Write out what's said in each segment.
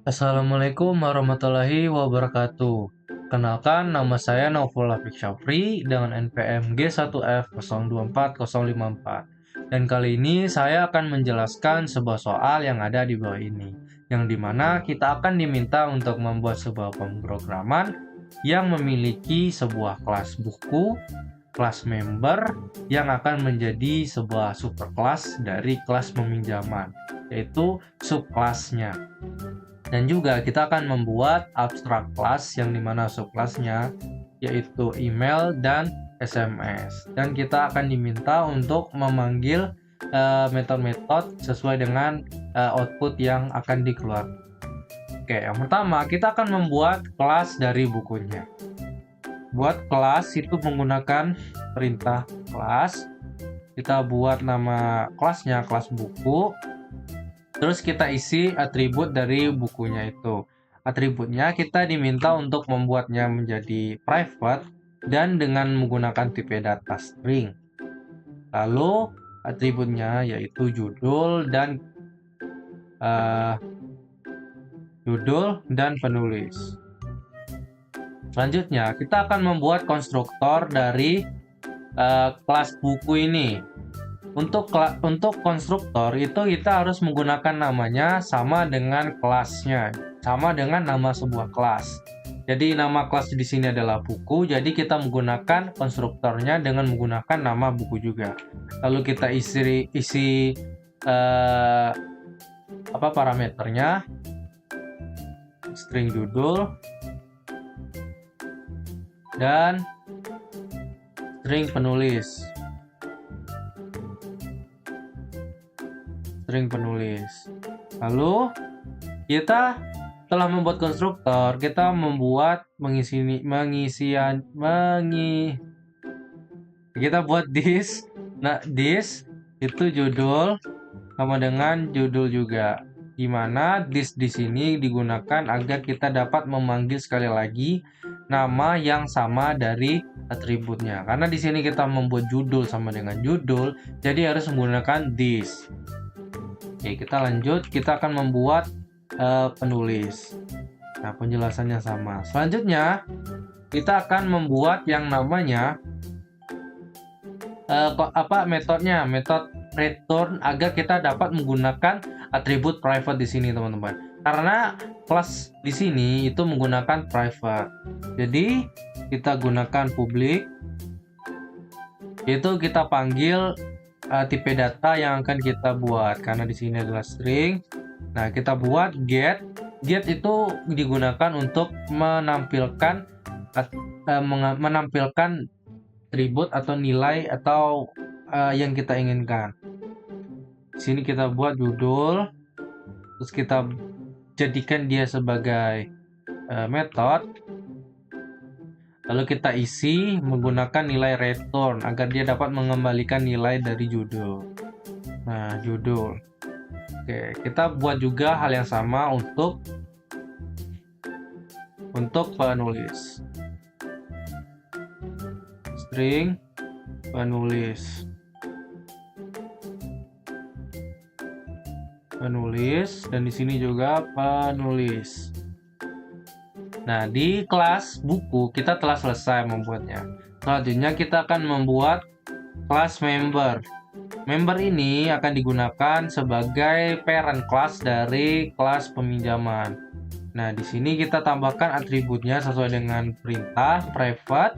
Assalamualaikum warahmatullahi wabarakatuh. Kenalkan, nama saya Nauful Afiq Syafri dengan NPM G1F024054. Dan kali ini saya akan menjelaskan sebuah soal yang ada di bawah ini, yang dimana kita akan diminta untuk membuat sebuah pemrograman yang memiliki sebuah kelas buku, kelas member, yang akan menjadi sebuah superkelas dari kelas peminjaman, yaitu subkelasnya. Dan juga kita akan membuat abstrak class yang dimana subclassnya yaitu email dan SMS. Dan kita akan diminta untuk memanggil metode-metode sesuai dengan output yang akan dikeluarkan. Oke, yang pertama kita akan membuat kelas dari bukunya. Buat kelas itu menggunakan perintah kelas. Kita buat nama kelasnya kelas buku. Terus kita isi atribut dari bukunya itu. Atributnya kita diminta untuk membuatnya menjadi private dan dengan menggunakan tipe data string. Lalu atributnya yaitu judul dan penulis. Selanjutnya kita akan membuat konstruktor dari kelas buku ini. Untuk konstruktor itu kita harus menggunakan namanya sama dengan kelasnya, sama dengan nama sebuah kelas. Jadi nama kelas di sini adalah buku, jadi kita menggunakan konstruktornya dengan menggunakan nama buku juga. Lalu kita isi parameternya, string judul dan string penulis. Lalu kita telah membuat konstruktor, kita membuat kita buat this. Nah, this itu judul sama dengan judul juga. Di mana this di sini digunakan agar kita dapat memanggil sekali lagi nama yang sama dari atributnya. Karena di sini kita membuat judul sama dengan judul, jadi harus menggunakan this. Oke, kita lanjut. Kita akan membuat penulis. Nah, penjelasannya sama. Selanjutnya, kita akan membuat yang namanya metodenya, metode return agar kita dapat menggunakan atribut private di sini, teman-teman. Karena kelas di sini itu menggunakan private. Jadi, kita gunakan public. Itu kita panggil tipe data yang akan kita buat karena di sini adalah string. Nah, kita buat get. Get itu digunakan untuk menampilkan atribut atau nilai atau yang kita inginkan. Di sini kita buat judul, terus kita jadikan dia sebagai metode. Lalu kita isi menggunakan nilai return agar dia dapat mengembalikan nilai dari judul. Nah, judul. Oke, kita buat juga hal yang sama untuk penulis. String penulis. Dan di sini juga penulis. Nah, di kelas buku kita telah selesai membuatnya. Selanjutnya kita akan membuat kelas member. Member ini akan digunakan sebagai parent class dari kelas peminjaman. Nah, di sini kita tambahkan atributnya sesuai dengan perintah private.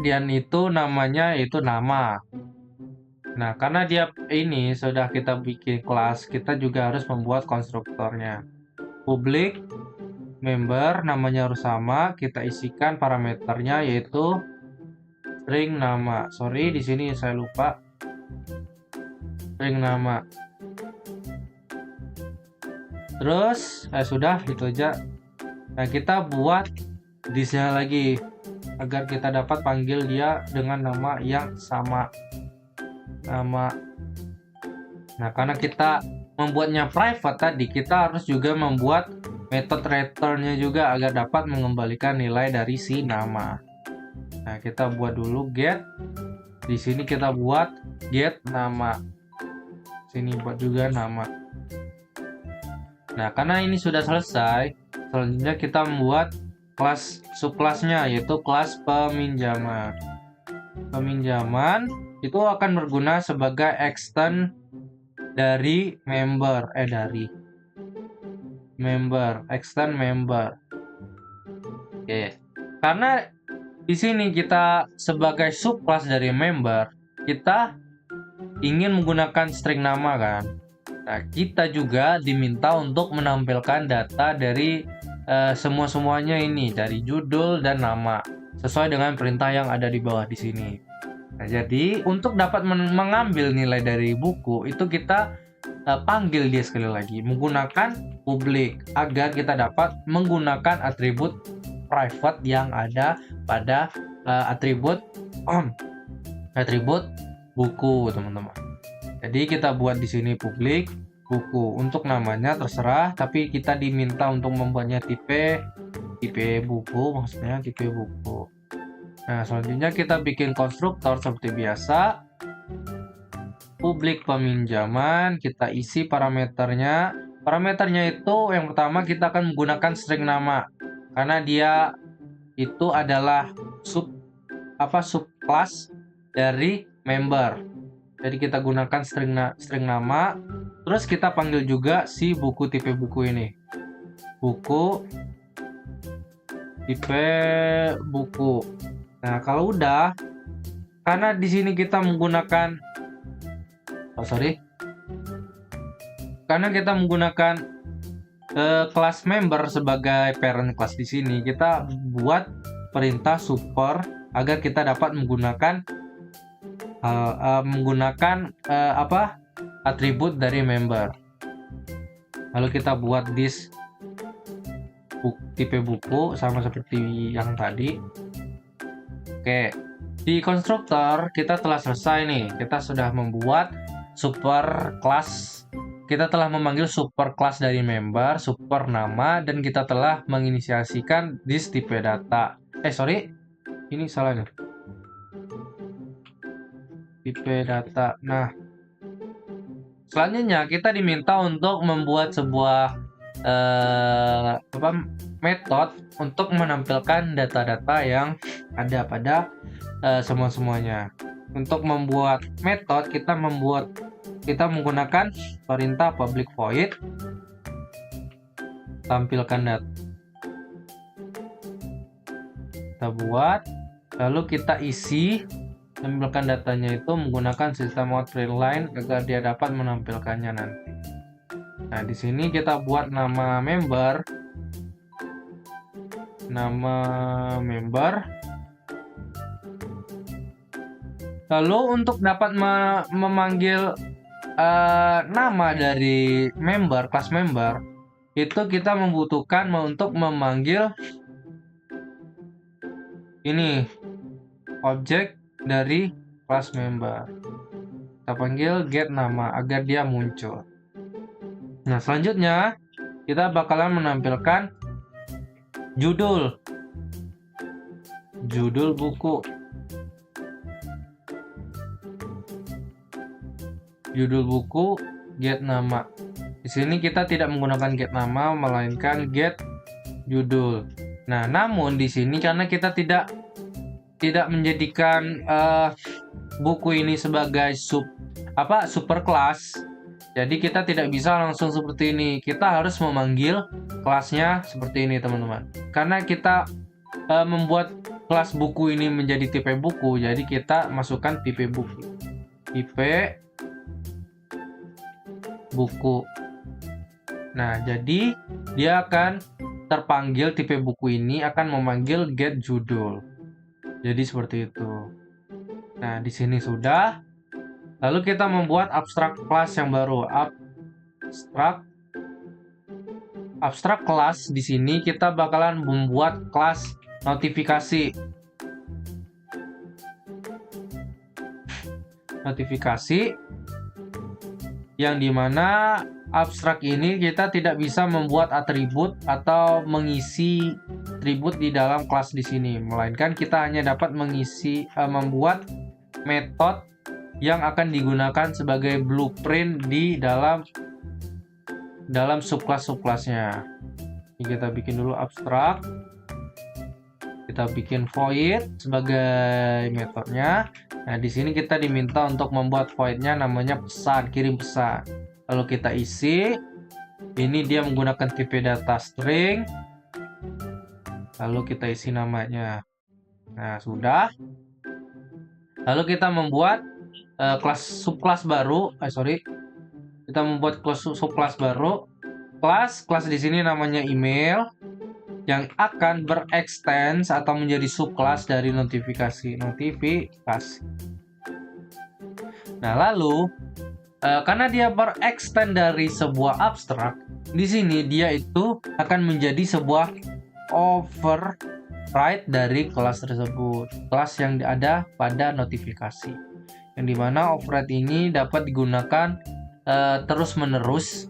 Dan itu namanya yaitu nama. Nah, karena dia ini sudah kita bikin kelas, kita juga harus membuat konstruktornya. Public member namanya harus sama, kita isikan parameternya yaitu string nama. Sorry, di sini saya lupa. String nama. Terus, sudah itu aja. Nah, kita buat this-nya lagi agar kita dapat panggil dia dengan nama yang sama. Nama. Nah, karena kita membuatnya private tadi, kita harus juga membuat metode return-nya juga agar dapat mengembalikan nilai dari si nama. Nah, kita buat dulu get. Di sini kita buat get nama. Sini buat juga nama. Nah, karena ini sudah selesai, selanjutnya kita membuat kelas subkelasnya, yaitu kelas peminjaman. Peminjaman itu akan berguna sebagai extend dari extend member. Oke. Karena di sini kita sebagai subclass dari member, kita ingin menggunakan string nama kan. Nah, kita juga diminta untuk menampilkan data dari semua-semuanya ini, dari judul dan nama, sesuai dengan perintah yang ada di bawah di sini. Nah, jadi untuk dapat mengambil nilai dari buku itu kita panggil dia sekali lagi menggunakan public agar kita dapat menggunakan atribut private yang ada pada atribut buku, teman-teman. Jadi kita buat di sini public buku. Untuk namanya terserah, tapi kita diminta untuk membuatnya tipe buku, maksudnya tipe buku. Nah, selanjutnya kita bikin konstruktor seperti biasa. Publik peminjaman, kita isi parameternya. Parameternya itu yang pertama kita akan menggunakan string nama karena dia itu adalah subclass dari member. Jadi kita gunakan string nama, terus kita panggil juga si buku tipe buku ini. Buku tipe buku. Nah, kalau udah, karena di sini kita menggunakan karena kita menggunakan kelas member sebagai parent kelas di sini, kita buat perintah super agar kita dapat menggunakan atribut dari member. Lalu kita buat this tipe buku sama seperti yang tadi. Oke, di konstruktor kita telah selesai nih. Kita sudah membuat super class. Kita telah memanggil super class dari member, super nama, dan kita telah menginisiasikan this tipe data. Ini salah nih. Tipe data. Nah, selanjutnya kita diminta untuk membuat sebuah metode untuk menampilkan data-data yang ada pada semuanya. Untuk membuat metode kita menggunakan perintah public void tampilkan data. Kita buat, lalu kita isi tampilkan datanya itu menggunakan sistem out line agar dia dapat menampilkannya nanti. Nah, di sini kita buat nama member. Lalu untuk dapat memanggil nama dari member, kelas member, itu kita membutuhkan untuk memanggil ini objek dari kelas member. Kita panggil get nama agar dia muncul. Nah, selanjutnya kita bakalan menampilkan judul buku. Judul buku get nama. Di sini kita tidak menggunakan get nama melainkan get judul. Nah, namun di sini karena kita tidak menjadikan buku ini sebagai super class, jadi kita tidak bisa langsung seperti ini. Kita harus memanggil kelasnya seperti ini, teman-teman. Karena kita membuat kelas buku ini menjadi tipe buku, jadi kita masukkan tipe buku. Tipe buku. Nah, jadi dia akan terpanggil, tipe buku ini akan memanggil get judul. Jadi seperti itu. Nah, di sini sudah. Lalu kita membuat abstrak class yang baru. Abstrak class di sini kita bakalan membuat kelas notifikasi. Yang dimana abstrak ini kita tidak bisa membuat atribut atau mengisi atribut di dalam kelas di sini, melainkan kita hanya dapat membuat metode yang akan digunakan sebagai blueprint di dalam dalam subclass-subclassnya. Ini kita bikin dulu abstrak. Kita bikin void sebagai metodenya. Nah, di sini kita diminta untuk membuat void-nya namanya pesan, kirim pesan. Lalu kita isi. Ini dia menggunakan tipe data string. Lalu kita isi namanya. Nah, sudah. Lalu kita membuat subclass baru. Kita membuat subclass baru. Kelas di sini namanya email, yang akan berekstens atau menjadi subclass dari notifikasi. Nah, lalu karena dia berekstend dari sebuah abstrak, di sini dia itu akan menjadi sebuah override dari kelas tersebut, kelas yang ada pada notifikasi. Yang dimana override ini dapat digunakan terus-menerus.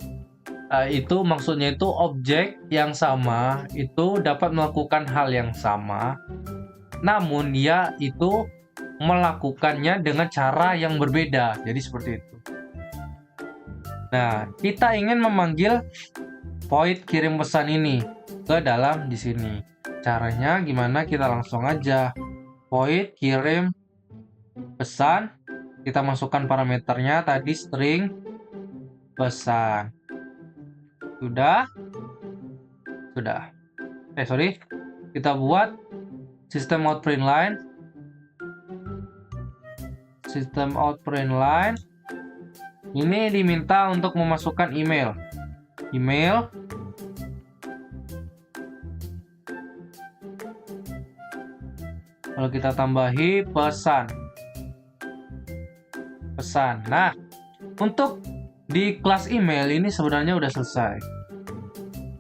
Itu maksudnya itu objek yang sama itu dapat melakukan hal yang sama, namun dia itu melakukannya dengan cara yang berbeda. Jadi seperti itu. Nah, kita ingin memanggil void kirim pesan ini ke dalam di sini. Caranya gimana? Kita langsung aja void kirim pesan. Kita masukkan parameternya tadi string pesan. Sudah. Kita buat system out print line. Ini diminta untuk memasukkan email. Lalu kita tambahi pesan. Nah, untuk di kelas email ini sebenarnya udah selesai.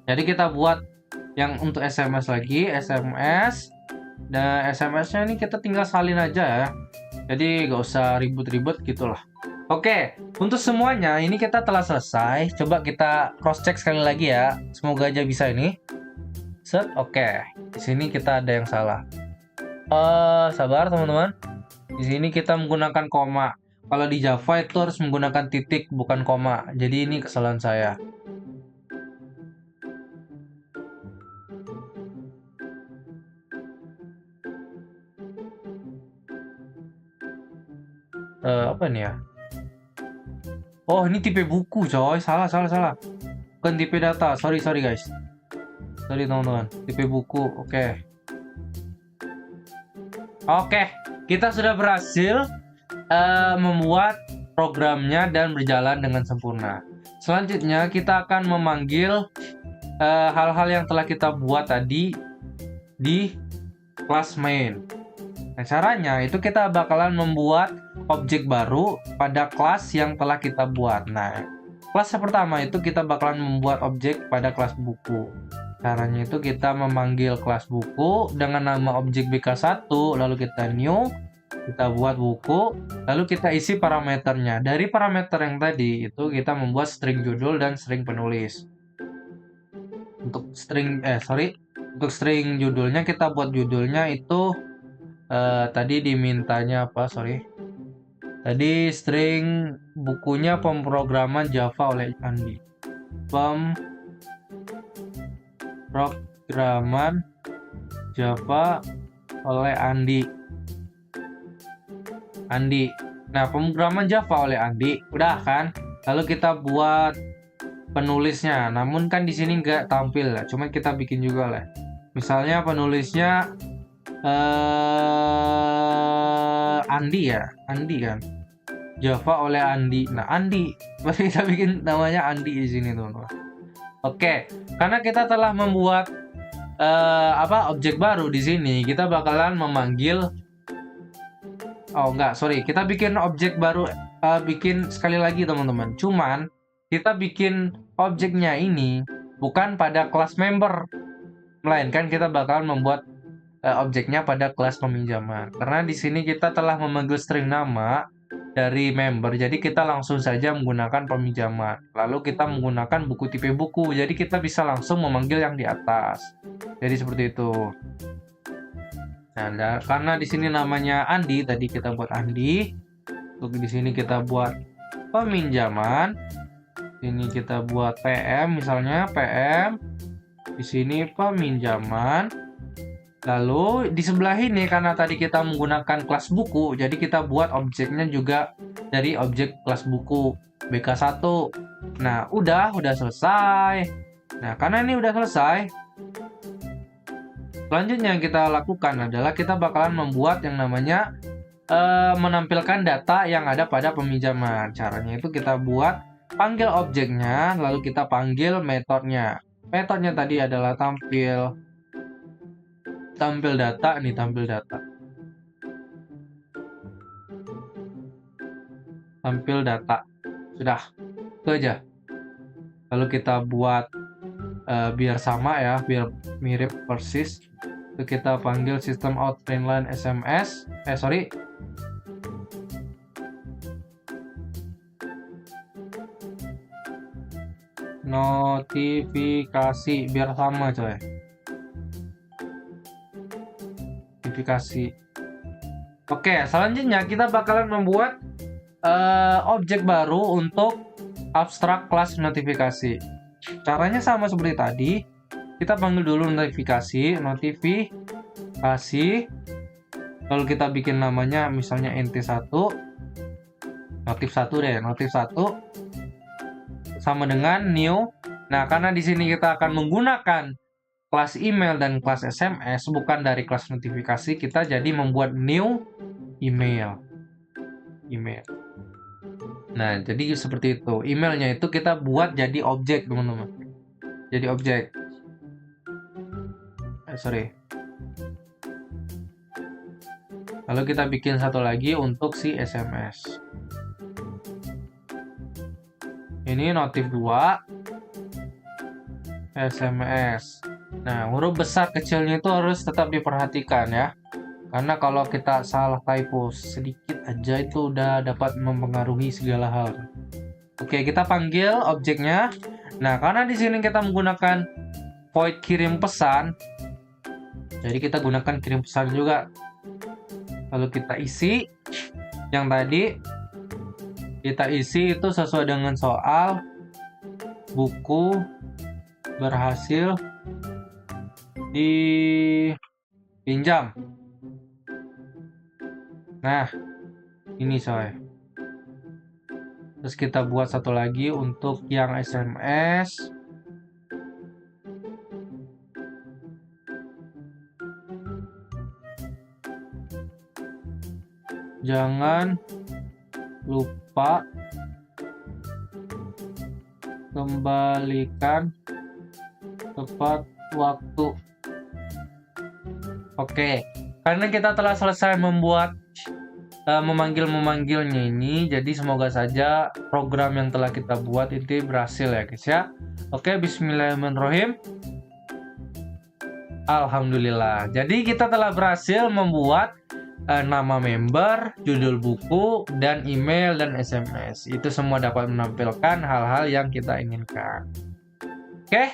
Jadi kita buat yang untuk SMS lagi, SMS. Dan SMS-nya ini kita tinggal salin aja ya. Jadi gak usah ribut-ribut gitulah. Oke, untuk semuanya ini kita telah selesai. Coba kita cross check sekali lagi ya. Semoga aja bisa ini. Set, oke. Di sini kita ada yang salah. Sabar teman-teman. Di sini kita menggunakan koma. Kalau di Java itu harus menggunakan titik bukan koma. Jadi ini kesalahan saya. Apa nih ya? Oh, ini tipe buku, coy. Salah. Bukan tipe data. Sorry guys. Sorry teman-teman. Tipe buku. Oke, kita sudah berhasil membuat programnya dan berjalan dengan sempurna. Selanjutnya kita akan memanggil hal-hal yang telah kita buat tadi di kelas main. Nah, caranya itu kita bakalan membuat objek baru pada kelas yang telah kita buat. Nah, kelas yang pertama itu kita bakalan membuat objek pada kelas buku. Caranya itu kita memanggil kelas buku dengan nama objek BK1, lalu kita new, kita buat buku, lalu kita isi parameternya. Dari parameter yang tadi itu kita membuat string judul dan string penulis. Untuk string judulnya kita buat judulnya itu tadi dimintanya apa? Tadi string bukunya pemrograman Java oleh Andi. Pemrograman Java oleh Andi. Nah, pemrograman Java oleh Andi, udah kan? Lalu kita buat penulisnya. Namun kan di sini nggak tampil lah. Cuman kita bikin juga lah. Misalnya penulisnya Andi kan. Java oleh Andi. Nah, Andi. Berarti kita bikin namanya Andi di sini, teman-teman. Oke, karena kita telah membuat objek baru di sini, kita bakalan memanggil kita bikin objek baru, bikin sekali lagi teman-teman. Cuman kita bikin objeknya ini bukan pada kelas member, melainkan kita bakalan membuat objeknya pada kelas peminjaman. Karena di sini kita telah memanggil string nama dari member, jadi kita langsung saja menggunakan peminjaman. Lalu kita menggunakan buku tipe buku, jadi kita bisa langsung memanggil yang di atas. Jadi seperti itu. Nah, karena di sini namanya Andi, tadi kita buat Andi. Untuk di sini kita buat peminjaman. Ini kita buat PM, misalnya PM. Di sini peminjaman. Lalu di sebelah ini karena tadi kita menggunakan kelas buku, jadi kita buat objeknya juga dari objek kelas buku BK1. Nah, udah selesai. Nah, karena ini udah selesai, selanjutnya yang kita lakukan adalah kita bakalan membuat yang namanya menampilkan data yang ada pada peminjaman. Caranya itu kita buat panggil objeknya, lalu kita panggil metodenya. Metodenya tadi adalah tampil data nih, tampil data. Tampil data. Sudah. Itu aja. Lalu kita buat biar sama ya, biar mirip persis. Itu kita panggil system out inline SMS. Notifikasi biar sama coy. Notifikasi. Oke, selanjutnya kita bakalan membuat objek baru untuk abstrak kelas notifikasi. Caranya sama seperti tadi. Kita panggil dulu notifikasi, lalu kita bikin namanya misalnya nt1, notif 1 deh, notif 1 sama dengan new. Nah, karena di sini kita akan menggunakan kelas email dan kelas SMS, bukan dari kelas notifikasi, kita jadi membuat new email. Nah, jadi seperti itu. Emailnya itu kita buat jadi objek, teman-teman. Jadi objek. Lalu kita bikin satu lagi untuk si SMS. Ini notif 2 SMS. Nah, huruf besar kecilnya itu harus tetap diperhatikan ya. Karena kalau kita salah typo sedikit aja itu udah dapat mempengaruhi segala hal. Oke, kita panggil objeknya. Nah, karena di sini kita menggunakan void kirim pesan, jadi kita gunakan kirim pesan juga. Lalu kita isi yang tadi. Kita isi itu sesuai dengan soal buku berhasil dipinjam. Nah, ini coy. Terus kita buat satu lagi untuk yang SMS. Jangan lupa kembalikan tepat waktu. Oke, karena kita telah selesai membuat memanggilnya ini, jadi semoga saja program yang telah kita buat itu berhasil ya guys ya. Oke, bismillahirrahmanirrahim. Alhamdulillah. Jadi kita telah berhasil membuat nama member, judul buku, dan email dan SMS. Itu semua dapat menampilkan hal-hal yang kita inginkan. Oke,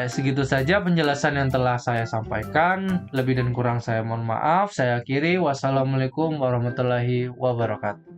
segitu saja penjelasan yang telah saya sampaikan. Lebih dan kurang saya mohon maaf. Saya akhiri. Wassalamualaikum warahmatullahi wabarakatuh.